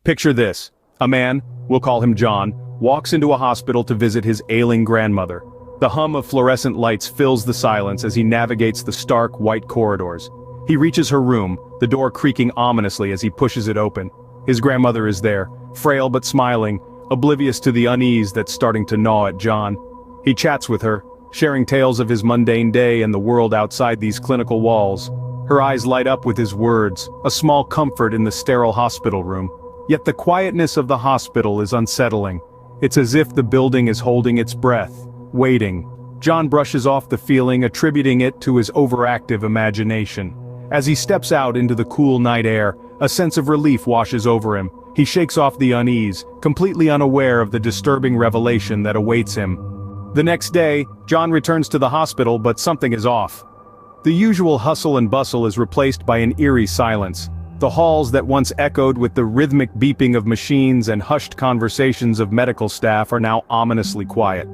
Picture this. A man, we'll call him John, walks into a hospital to visit his ailing grandmother. The hum of fluorescent lights fills the silence as he navigates the stark white corridors. He reaches her room, the door creaking ominously as he pushes it open. His grandmother is there, frail but smiling, oblivious to the unease that's starting to gnaw at John. He chats with her, sharing tales of his mundane day and the world outside these clinical walls. Her eyes light up with his words, a small comfort in the sterile hospital room. Yet the quietness of the hospital is unsettling. It's as if the building is holding its breath, waiting. John brushes off the feeling, attributing it to his overactive imagination. As he steps out into the cool night air, a sense of relief washes over him. He shakes off the unease, completely unaware of the disturbing revelation that awaits him. The next day, John returns to the hospital, but something is off. The usual hustle and bustle is replaced by an eerie silence. The halls that once echoed with the rhythmic beeping of machines and hushed conversations of medical staff are now ominously quiet.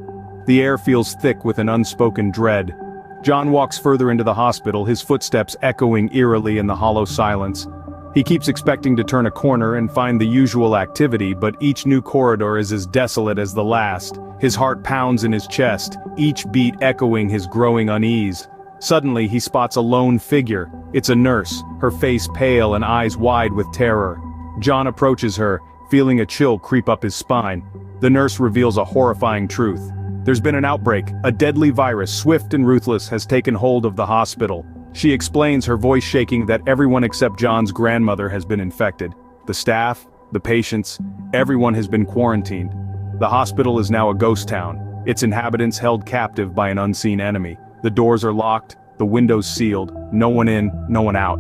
The air feels thick with an unspoken dread. John walks further into the hospital, his footsteps echoing eerily in the hollow silence. He keeps expecting to turn a corner and find the usual activity, but each new corridor is as desolate as the last. His heart pounds in his chest, each beat echoing his growing unease. Suddenly he spots a lone figure. It's a nurse, her face pale and eyes wide with terror. John approaches her, feeling a chill creep up his spine. The nurse reveals a horrifying truth. There's been an outbreak. A deadly virus, swift and ruthless, has taken hold of the hospital. She explains, her voice shaking, that everyone except John's grandmother has been infected. The staff, the patients, everyone has been quarantined. The hospital is now a ghost town, its inhabitants held captive by an unseen enemy. The doors are locked, the windows sealed, no one in, no one out.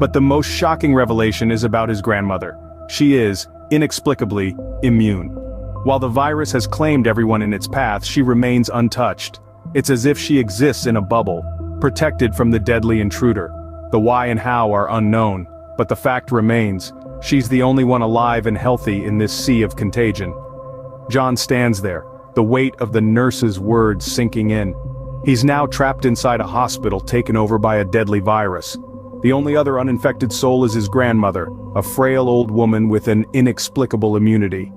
But the most shocking revelation is about his grandmother. She is, inexplicably, immune. While the virus has claimed everyone in its path, she remains untouched. It's as if she exists in a bubble, protected from the deadly intruder. The why and how are unknown, but the fact remains, she's the only one alive and healthy in this sea of contagion. John stands there, the weight of the nurse's words sinking in. He's now trapped inside a hospital taken over by a deadly virus. The only other uninfected soul is his grandmother, a frail old woman with an inexplicable immunity.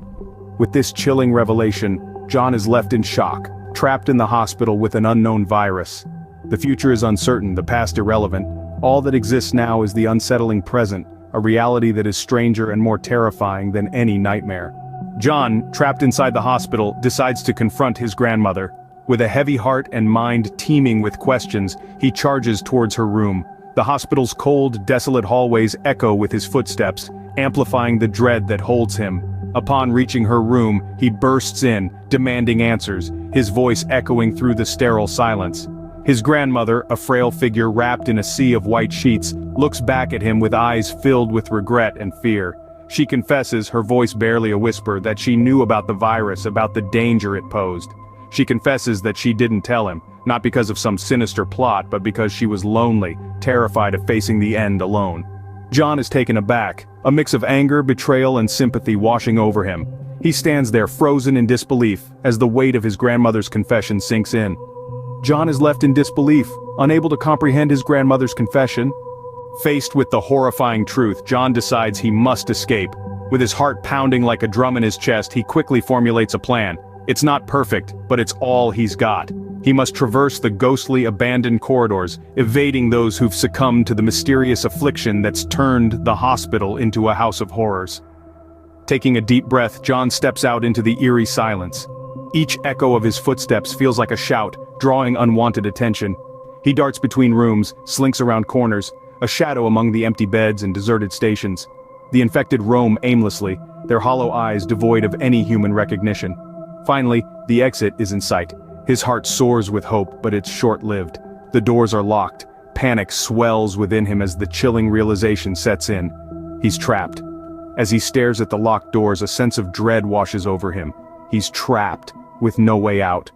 With this chilling revelation, John is left in shock, trapped in the hospital with an unknown virus. The future is uncertain, the past irrelevant. All that exists now is the unsettling present, a reality that is stranger and more terrifying than any nightmare. John, trapped inside the hospital, decides to confront his grandmother. With a heavy heart and mind teeming with questions, he charges towards her room. The hospital's cold, desolate hallways echo with his footsteps, amplifying the dread that holds him. Upon reaching her room, he bursts in, demanding answers, his voice echoing through the sterile silence. His grandmother, a frail figure wrapped in a sea of white sheets, looks back at him with eyes filled with regret and fear. She confesses, her voice barely a whisper, that she knew about the virus, about the danger it posed. She confesses that she didn't tell him, not because of some sinister plot, but because she was lonely, terrified of facing the end alone. John is taken aback, a mix of anger, betrayal, and sympathy washing over him. He stands there frozen in disbelief, as the weight of his grandmother's confession sinks in. John is left in disbelief, unable to comprehend his grandmother's confession. Faced with the horrifying truth, John decides he must escape. With his heart pounding like a drum in his chest, he quickly formulates a plan. It's not perfect, but it's all he's got. He must traverse the ghostly, abandoned corridors, evading those who've succumbed to the mysterious affliction that's turned the hospital into a house of horrors. Taking a deep breath, John steps out into the eerie silence. Each echo of his footsteps feels like a shout, drawing unwanted attention. He darts between rooms, slinks around corners, a shadow among the empty beds and deserted stations. The infected roam aimlessly, their hollow eyes devoid of any human recognition. Finally, the exit is in sight. His heart soars with hope, but it's short-lived. The doors are locked. Panic swells within him as the chilling realization sets in. He's trapped. As he stares at the locked doors, a sense of dread washes over him. He's trapped, with no way out.